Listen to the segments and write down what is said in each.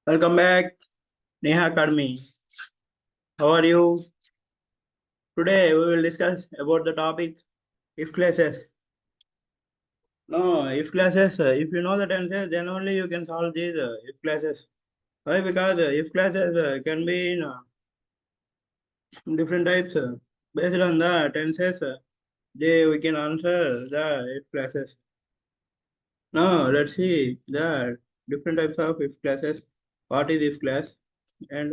Welcome back, Neha Academy. How are you? Today we will discuss about the topic if classes. No, if classes. If you know the tenses, then only you can solve these if classes. Why? Because if classes can be in different types. Based on the tenses, they we can answer the if classes. Now let's see the different types of if classes. What is if class and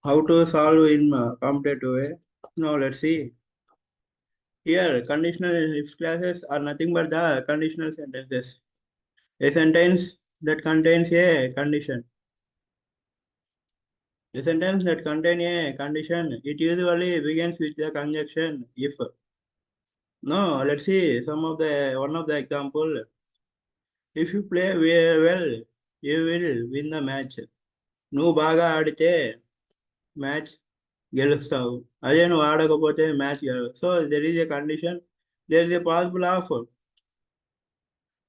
how to solve in competitive way. Now let's see. Here, conditional if classes are nothing but the conditional sentences. A sentence that contains a condition. A sentence that contains a condition, it usually begins with the conjunction if. No, let's see one of the example. If you play well, you will win the match. నువ్వు బాగా ఆడితే match గెలుస్తావు. అదే నువ్వు ఆడకపోతే match గెలవు. So there is a condition. There is a possible of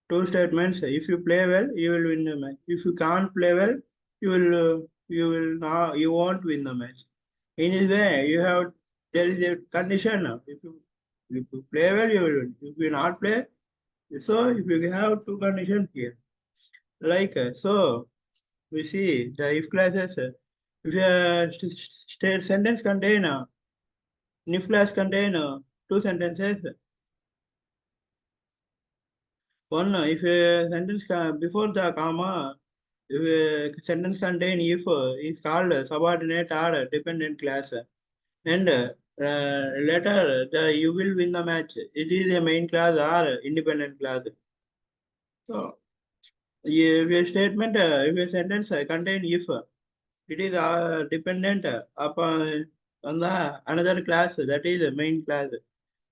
two statements. If you play well, you will win the match. If you can't play well, you will not you won't win the match. In this way, you have there is a condition. If you play well, you will win. If you not play, so if you have two conditions here, like so we see the if classes. If a state sentence contain if class contain two sentences. One, if a sentence before the comma, if a sentence contain if is called subordinate or dependent class, and later the you will win the match. It is a main class or independent class. So, if a statement, if a sentence contain if, it is dependent upon on the another class that is a main class.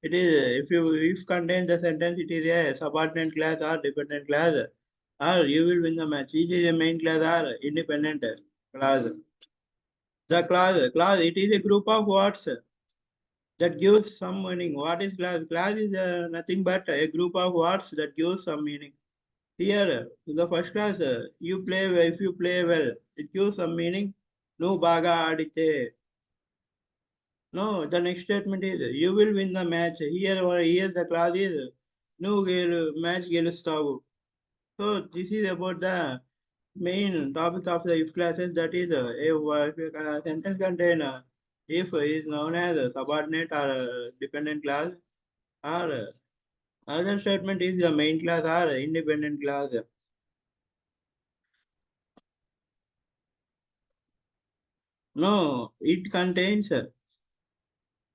It is if you if contains the sentence, it is a subordinate class or dependent class, or you will win the match. It is a main class or independent class. The class it is a group of words that gives some meaning. What is class? Class is nothing but a group of words that gives some meaning. Here, the first class, you play if you play well, it gives some meaning. No baga adite. No, the next statement is you will win the match. Here the class is no match gelustavu. So this is about the main topic of the if classes. That is if a sentence contain if is known as a subordinate or a dependent class, or another statement is the main class or independent class. No, it contains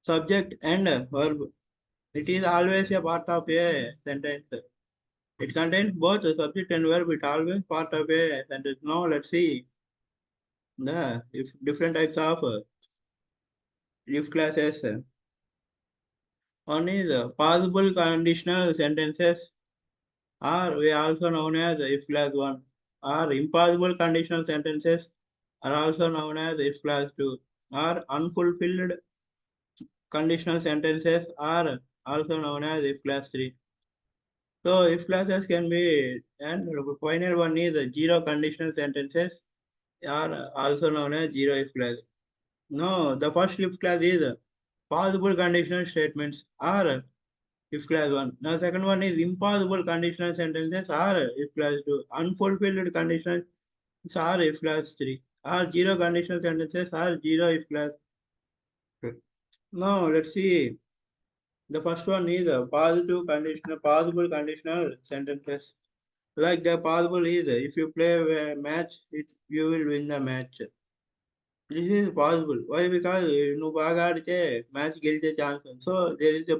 subject and verb. It is always a part of a sentence. It contains both the subject and verb. It always part of a sentence. Now let's see the if different types of if classes. One is possible conditional sentences, or we also known as if class one. Or impossible conditional sentences are also known as if class two. Or unfulfilled conditional sentences are also known as if class three. So if classes can be, and the final one is zero conditional sentences are also known as zero if class. No, the first if class is possible conditional statements are if class one. Now second one is impossible conditional sentences are if class two. Unfulfilled conditional are if class three. Or zero conditional sentences are zero if class. Now let's see. The first one is possible conditional sentences. Like the possible is if you play a match, you will win the match. This is possible. Why? Because నువ్వు బాగా ఆడితే match గెలిచే chance ఉంది. So there is a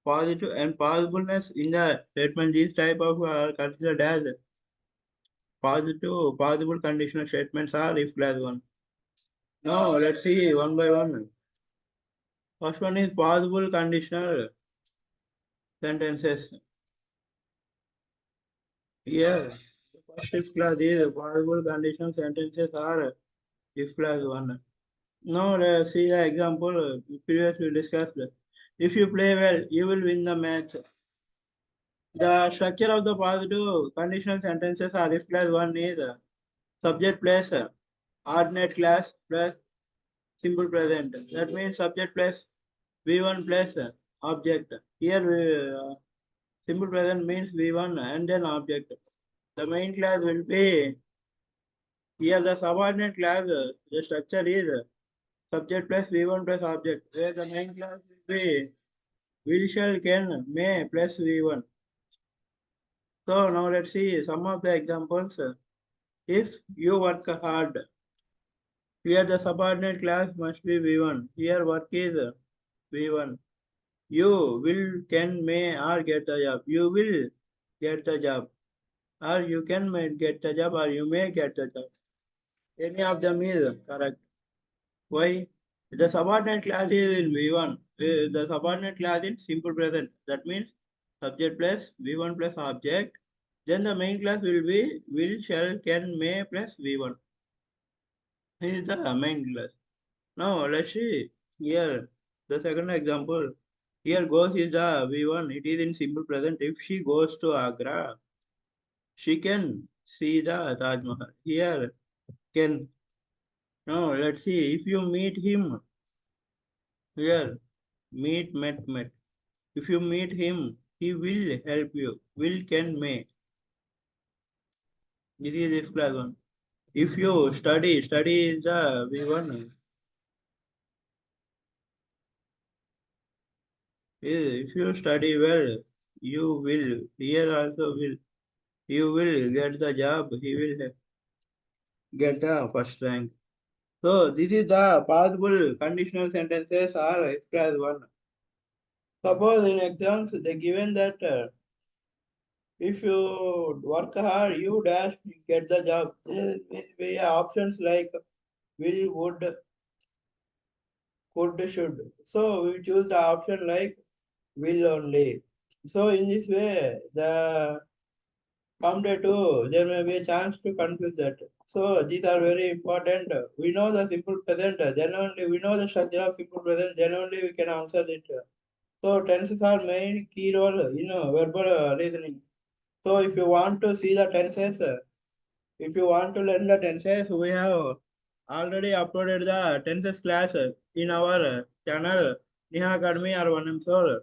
positive and possibleness in the statement. These type of are considered as positive possible conditional statements are if class one. Now let's see one by one. First one is possible conditional sentences. Here, the first if class is possible conditional sentences are if class one. Now let's see the example previously discussed. If you play well, you will win the match. The structure of the positive conditional sentences are if plus one is subject plus ordinate class plus simple present. That means subject plus V1 plus object. Here simple present means V1 and then object. The main class will be here the subordinate class. The structure is subject plus V1 plus object. Where the main class will be will, shall, can, may plus V1. So now let's see some of the examples. If you work hard, here the subordinate class must be V1. Here work is V1. You will, can, may, or get the job. You will get the job, or you can may get the job, or you may get the job. Any of them is correct. Why? The subordinate class is in V1. The subordinate class in simple present. That means subject plus V1 plus object. Then the main class will be will, shall, can, may plus V1. This is the main class. Now let's see here the second example. Here goes is the V1. It is in simple present. If she goes to Agra, she can see the Taj Mahal. Here can. Now let's see. If you meet him, here met. If you meet him, he will help you. Will, can, may. This is if class one. If you study is the V1. If you study well, you will. Here also will. You will get the job. He will get the first rank. So this is the possible conditional sentences are if class one. Suppose in exams they given that if you work hard, you dash get the job. There will be options like will, would, could, should. So we choose the option like will only. So in this way, the come day two, there may be a chance to confuse that. So these are very important. We know the simple present, then only we know the structure of simple present, then only we can answer it. So tenses are main key role in verbal reasoning. So if you want to see the tenses, if you want to learn the tenses, we have already uploaded the tenses class in our channel Neha Academy or One Soul.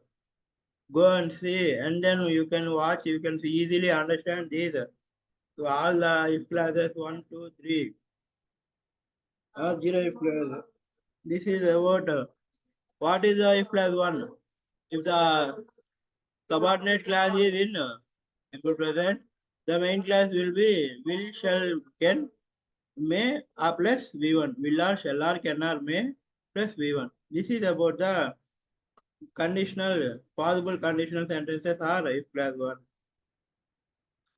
Go and see, and then you can watch. You can easily understand these. So all the if classes 1, 2, 3 or 0 if class. This is about what is the if class one. If the subordinate class is in simple present, the main class will be will, shall, can, may or plus V1. Will or shall or can or may plus V1. This is about the conditional, possible conditional sentences are if class 1.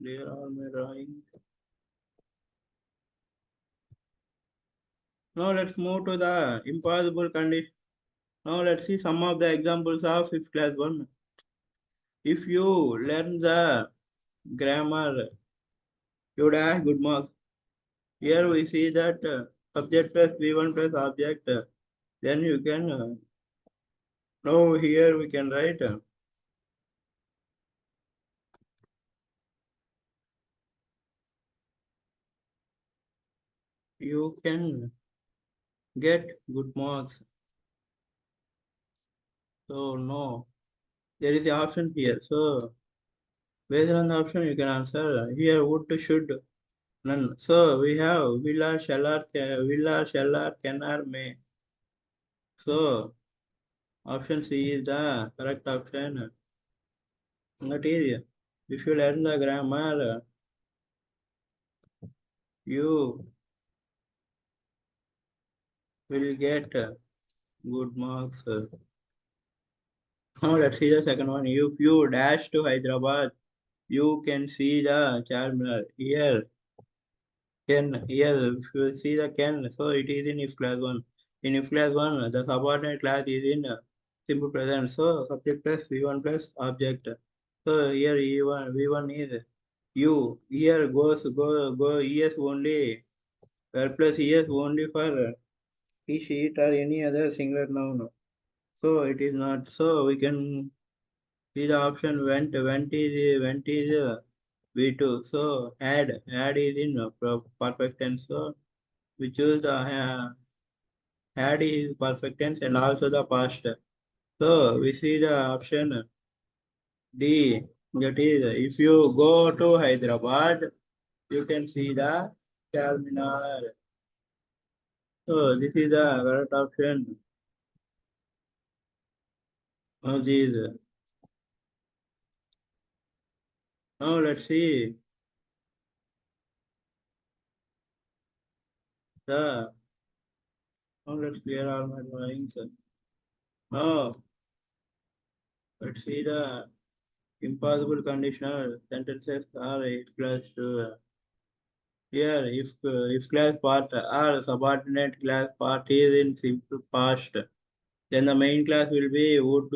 Clear all my drawing. Now let's move to the impossible condition. Now let's see some of the examples of if class 1. If you learn the grammar, you would have good marks. Here we see that subject plus V1 plus object. Then you can, now here we can write, you can get good marks. So no, there is the option here. So based on the option you can answer. Here would, should, none. So we have will or shall or can or may. So option C is the correct option. That is, if you learn the grammar, you will get good marks. Now let's see the second one. If you dash to Hyderabad, you can see the Charminar. Here, if you see the can, so it is in if class one. In if class one, the subordinate class is in simple present. So subject plus V1 plus object. So here E1, V1 is you. Here go ES only. Where plus ES only for he, she, it or any other singular noun. So it is not. So we can see the option went. Went is V2. So had is in perfect tense. So we choose the had is perfect tense and also the past. So we see the option D. That is, if you go to Hyderabad, you can see the Charminar. So this is the correct option. This. Now let's see the. Now let's clear all my drawings. Now let's see the impossible conditional sentences are expressed here. If class part or subordinate class part is in simple past, then the main class will be would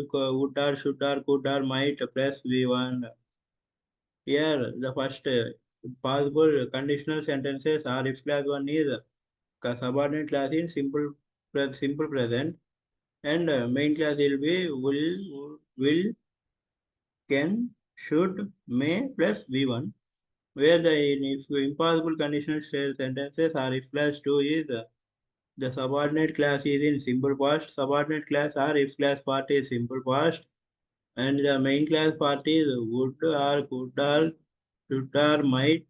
or should or could or might plus V1. Here, the first possible conditional sentences are if class 1 is subordinate class in simple present, and main class will be will, can, should, may plus V1. Where the if impossible conditional sentences are if class 2 is the subordinate class is in simple past, subordinate class or if class part is simple past, and the main class part is would or could or should or might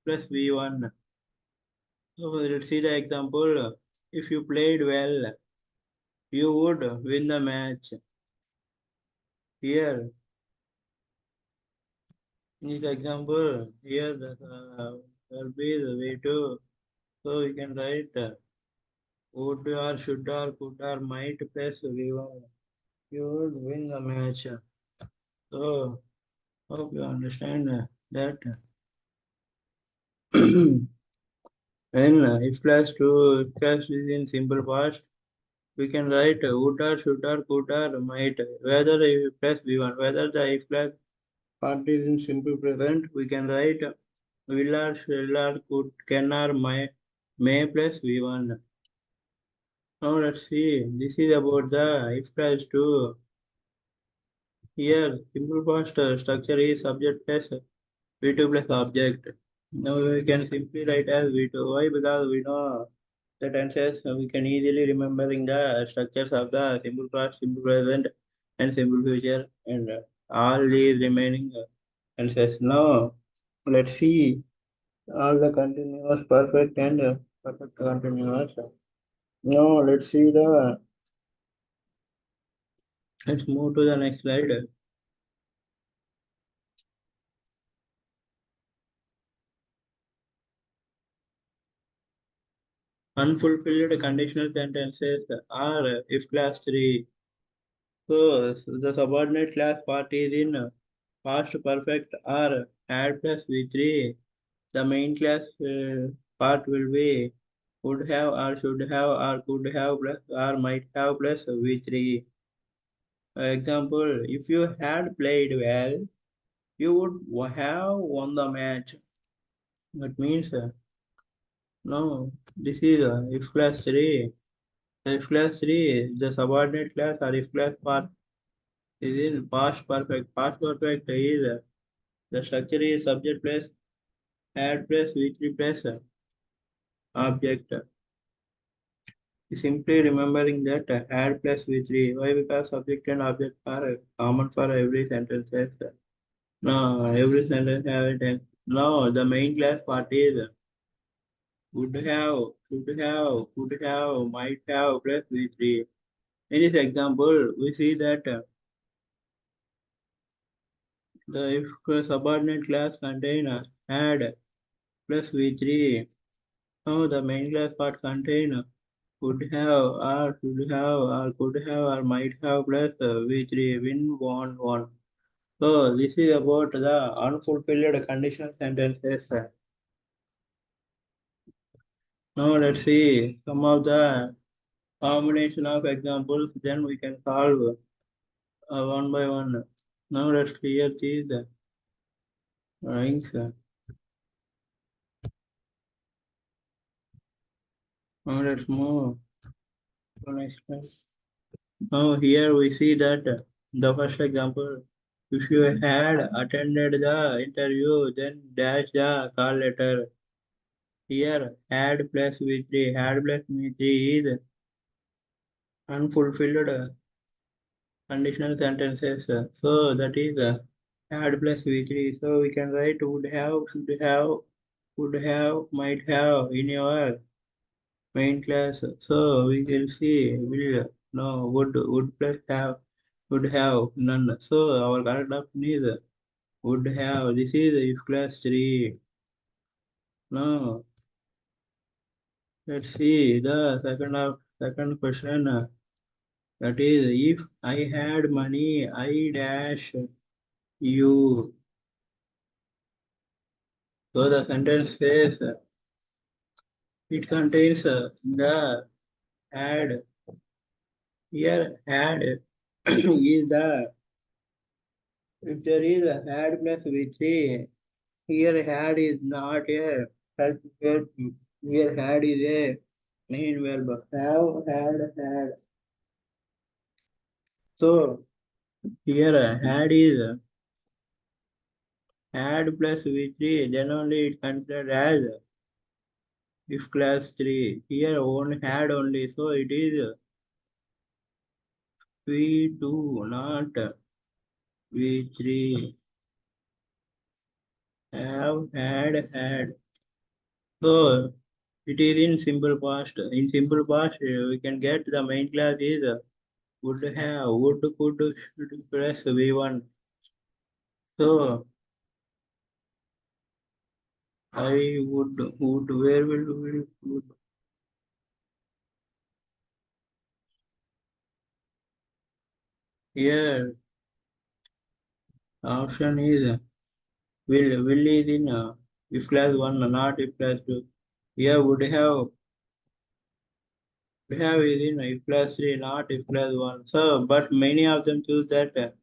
plus V1. So let's see the example. If you played well, you would win the match. Here, in this example, here will be the way to. So you can write would or should or could or might plus V1. You would win the match. So hope you understand that. And if class 2, if class is in simple past, we can write would or should or could or might. Whether if plus V1, whether the if class part is in simple present, we can write will or shall or could, can or may plus V1. Now let's see. This is about the if class 2. Here, simple past structure is subject plus V2 plus object. Now we can simply write as V2. Why? Because we know the tenses, we can easily remembering the structures of the simple past, simple present, and simple future, and all these remaining tenses. Now let's see all the continuous perfect and perfect continuous. Now let's move to the next slide. Unfulfilled conditional sentences are if class 3. So the subordinate class part is in past perfect or had plus V3. The main class part will be would have or should have or could have plus or might have plus V3. Example, if you had played well, you would have won the match. That means no, this is if class 3. If class 3, the subordinate class or if class part is in past perfect. Past perfect is the structure is subject plus had plus V3 plus object. Simply remembering that had plus V3. Why? Because subject and object are common for every sentence. No, every sentence have it. No, the main class part is would have, should have, could have, might have plus V3. In this example, we see that the if subordinate class contain had plus V3. Now the main class part contain could have or should have or could have or might have plus V3 win won. So this is about the unfulfilled conditional sentences. Now let's see some of the combination of examples. Then we can solve one by one. Now let's clear these drawings. Now let's move to next slide. Now here we see that the first example If you had attended the interview, then dash the call letter. Here, had plus V3, had plus V3 is unfulfilled conditional sentences. So that is had plus V3. So we can write would have, might have in your main class. So we will see will no would plus would have none. So our correct option is would have. This is if class 3. No, let's see the second question. That is if I had money, I dash you. So the sentence says it contains the had. Here had is the if there is a had plus V3. Here had is not a help verb. Here had is a main verb. Have, had. So here had is had plus V3, then only it considered as if class 3. Here one had only, so it is V2, not V3. Have, had. So it is in simple past. In simple past, we can get the main class is would have, could, should plus V1. So I where will we, would? Here, option is will is in if class 1, not if class 2. Here would have is in if class 3, not if class 1. So, but many of them choose that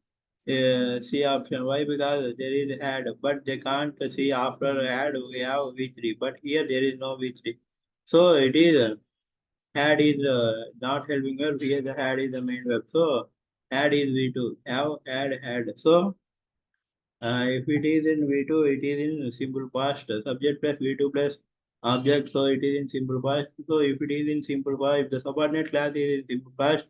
C option. Why? Because there is had, but they can't see after had we have V3. But here there is no V3. So it is had is not helping verb. Here the had is the main verb. So had is V2. Have, had. So if it is in V2, it is in simple past. Subject plus V2 plus object, so it is in simple past. So if it is in simple past, if the subordinate class is in simple past,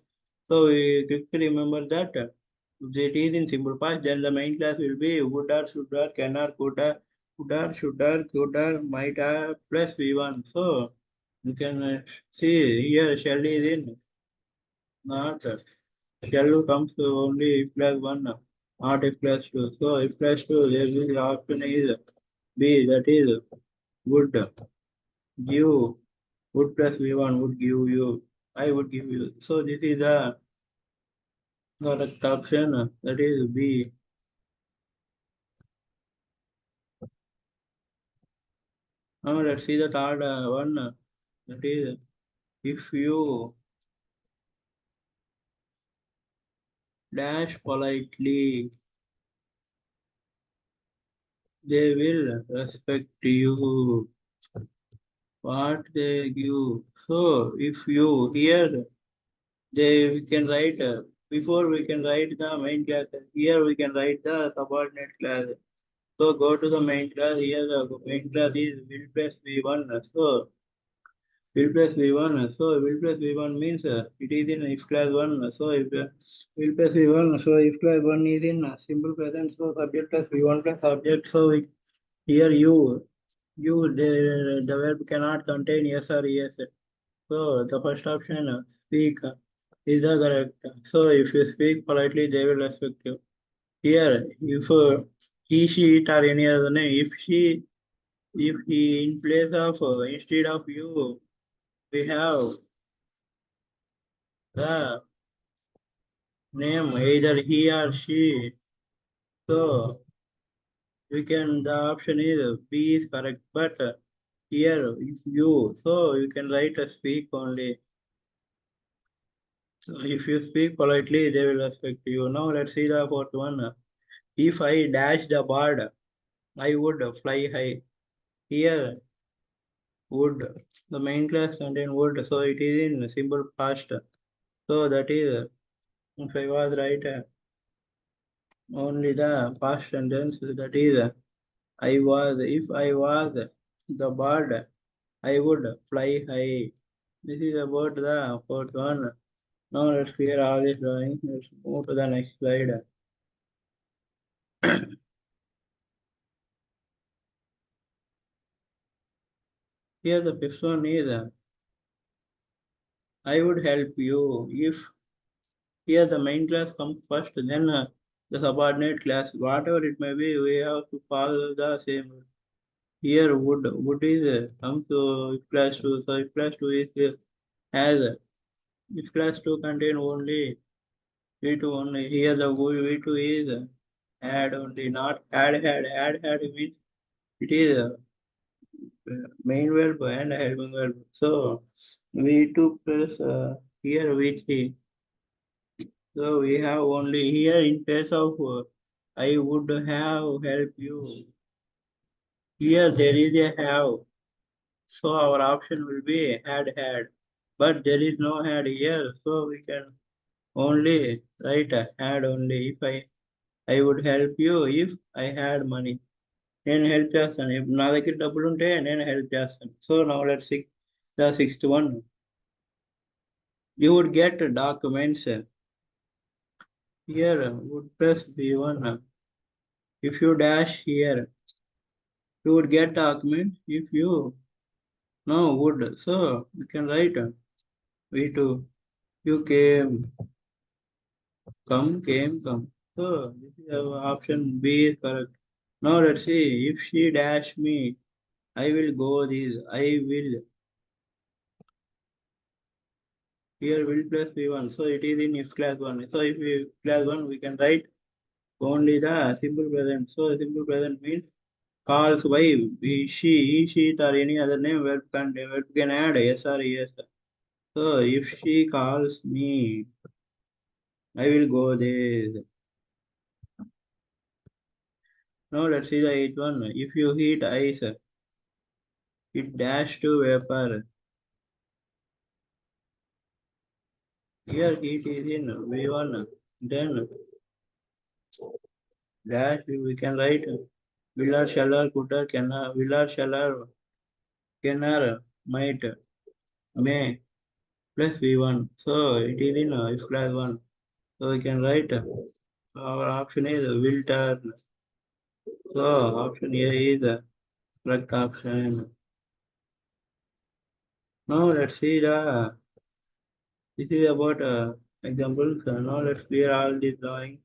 so we quickly remember that if it is in simple past, then the main class will be would or, should or, can or, could or, might or, plus V1. So you can see here shall is in not. Shall comes to only if plus 1, not if plus 2. So if plus 2, there will be option is B, that is would give, would plus V1 would give you, I would give you. So this is the correct option, that is B. Now let's see the third one, that is if you dash politely, they will respect you. What they give. So if you here we can write before we can write the main class. Here we can write the subordinate class. So go to the main class. Here the main class is will plus v1. So will plus v1. So will plus v1 means it is in if class 1. So if will plus v1. So if class 1 is in simple present. So subject plus v1 plus object. So here the verb cannot contain yes or yes. So the first option, speak, is the correct. So if you speak politely, they will respect you. Here, if he, she, it, or any other name, if he, in place of, instead of you, we have the name either he or she. So we can, the option is B is correct. But here, if you, so you can write a speak only. So if you speak politely, they will respect you. Now let's see the fourth one. If I dash the bird, I would fly high. Here, would. The main class contain would, so it is in simple past. So that is, if I was right, only the past sentence, that is, I was, if I was the bird, I would fly high. This is about the fourth one. Now let's clear all this drawing. Let's move to the next slide. Here the fifth one is, I would help you if. Here the main class comes first, then the subordinate class, whatever it may be, we have to follow the same rule. Here would is comes to if class 2, so if class 2 is has if class 2 contain only V2 only. Here the V2 is add only, not add means it is main verb and helping verb. So V2 plus here V3. So we have only here in place of I would have helped you. Here there is a have. So our option will be had. But there is no had here. So we can only write had only. If I would help you if I had money. నేను help చేస్తాను నా దగ్గర డబ్బులు ఉంటే నేను help చేస్తాను so now let's the sixth one. You would get documents here would plus B1 if you dash here you would get document if you no would so you can write V2 you come so this is option B is correct. Now let's see if she dash me I will go this I will here will plus V1 so it is in if class 1 so if we class 1 we can write only the simple present so simple present means calls by she he she or any other name verb can add yes or yes. So if she calls me, I will go there. Now let's see the eighth one. If you heat ice, it dash to vapor. Here heat is in V1. Then dash we can write will or shall or could or can will or shall or can or might may plus V1. So it is in if class 1. So we can write our option is will turn. So option A is the correct option. Now let's see the this is about examples. Now let's clear all these drawings.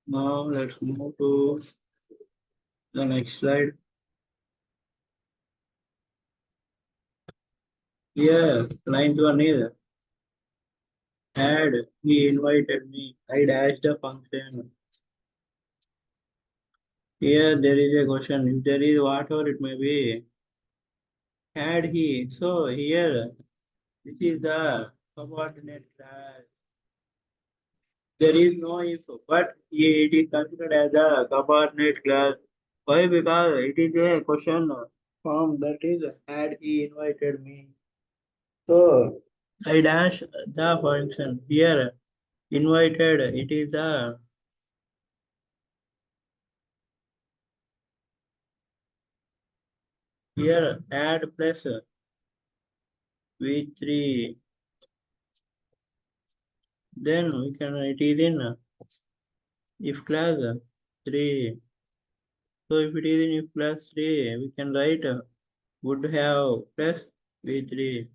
Now let's move to the next slide. Here, ninth one is had he invited me. I dashed the function. Here there is a question. If there is whatever it may be, had he. So here this is the subordinate class. There is no if, but it is considered as a subordinate class. Why? Because it is a question form that is had he invited me. So I dash the function here invited. It is the here add plus V3. Then we can it is in if class 3. So if it is in if class 3, we can write would have plus V3.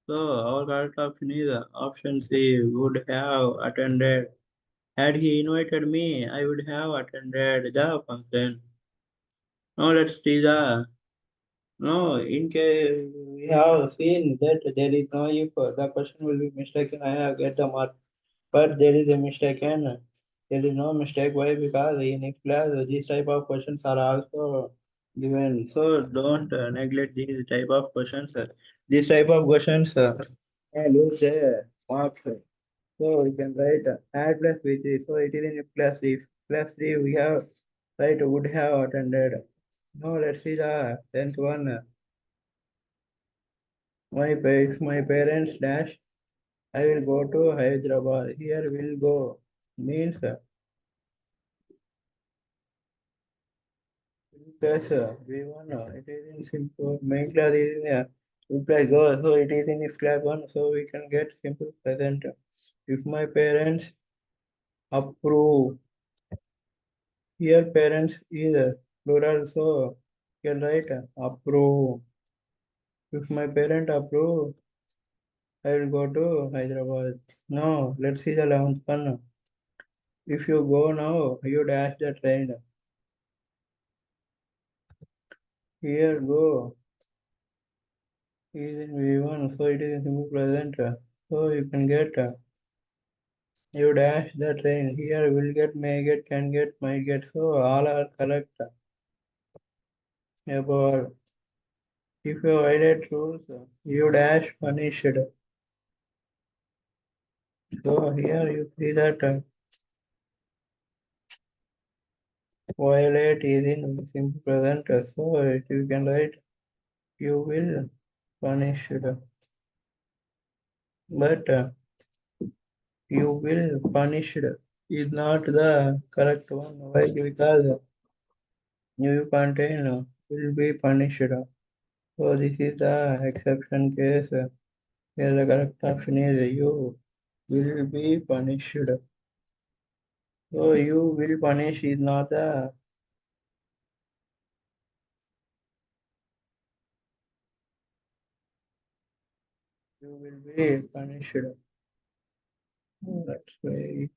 So our correct option is option C would have attended. Had he invited me, I would have attended the function. Now let's see the no. In case we have seen that there is no if the question will be mistaken, I have get the mark. But there is a mistake and there is no mistake. Why? Because in if class these type of questions are also given. So don't neglect these type of questions. These type of questions lose their marks. So we can write add plus V3. So it is in plus 3. Plus 3 we have right would have attended. Now let's see the tenth one. My parents dash. I will go to Hyderabad. Here will go means plus V1. It is in simple main class is in plus go. So it is in if class one. So we can get simple present. If my parents approve, here parents is plural. So you can write approve. If my parent approve, I will go to Hyderabad. No, let's see the 11th one. If you go now, you dash the train. Here go is in V1, so it is in simple present. So you can get you dash the train. Here will get, may get, can get, might get. So all are correct. About if you violate rules, you dash punished. So here you see that violate is in simple present. So you can write you will punished. But you will punished is not the correct one. Why? Because you contain will be punished. So this is the exception case. Here the correct option is you will be punished. So you will punish is not the you will be punished. That's right.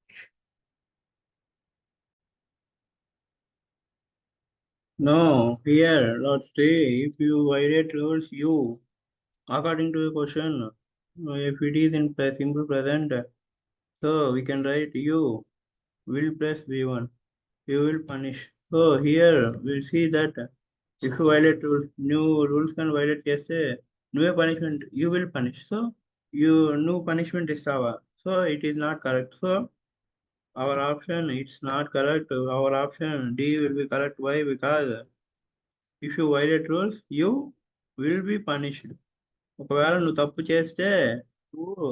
No, here, let's say if you violate rules, you, according to the question, if it is in simple present, so we can write you will plus V1, you will punish. So here we see that if you violate rules, new rules can violate చేస్తే new punishment you will punish. So you new punishment is our. So it is not correct. So our option it's not correct. Our option D will be correct. Why? Because if you violate rules, you will be punished. ఒకవేళ నువ్వు తప్పు చేస్తే నువ్వు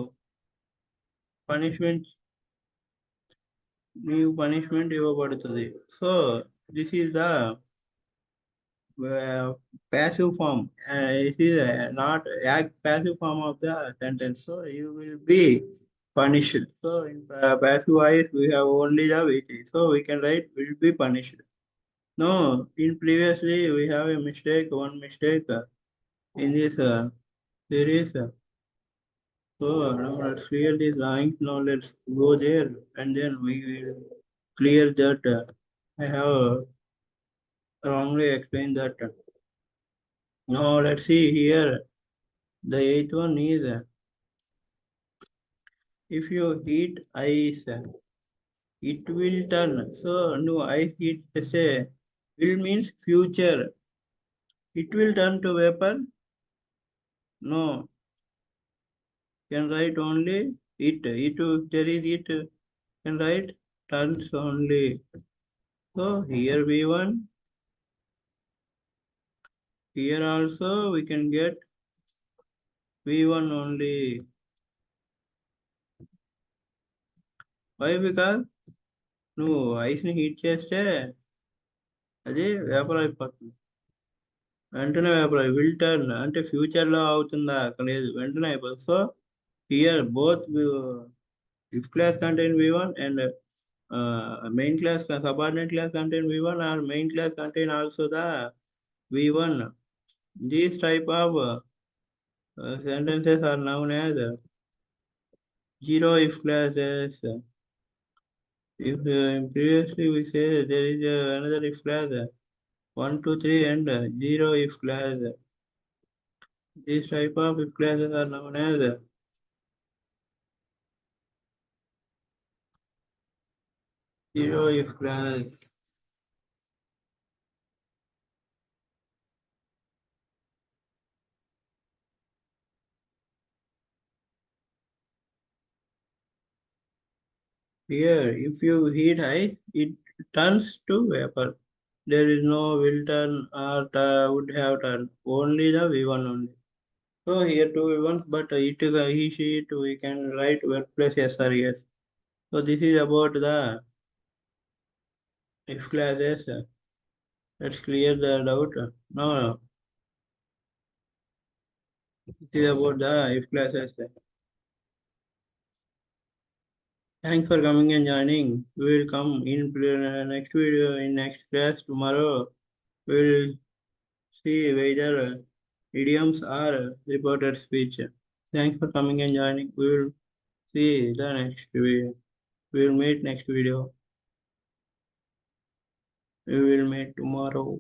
punishment నీవు punishment ఇవ్వబడుతుంది. So this is the passive form. It is not act passive form of the sentence. So you will be punished. So in passive voice we have only the VT. So we can write will be punished. No, in previously we have a mistake, one mistake in this series. So now let's clear this line. Now let's go there and then we will clear that. I have wrongly explained that. Now let's see here. The eighth one is if you heat ice, it will turn. So no ice heat say will means future. It will turn to vapor. No, can write only it. It there is it can write turns only. So here V1. Here also we can get V1 only. Why? Because నువ్వు ఐస్ని heat చేస్తే అది vapour అయిపోతుంది. వెంటనే vapour will turn అంటే ఫ్యూచర్లో అవుతుందా అక్కడ లేదు వెంటనే అయిపోతుంది. So here both if class contain V1 and main class subordinate class contain V1 or main class contain also the V1. These type of sentences are known as zero if classes. If previously we say there is another if class 1, 2, 3 and 0 if class. These type of if classes are known as zero if class. Here, if you heat ice, it turns to vapor. There is no will turn or would have turn. Only the V1 only. So here two ones, but he, she, it, we can write workplace yes or yes. So this is about the if classes. Let's clear the doubt. No, this is about the if classes. Thanks for coming and joining. We will come in next video in next class tomorrow. We will see whether idioms are reported speech. Thanks for coming and joining. We will see the next video. We will meet next video. We will meet tomorrow.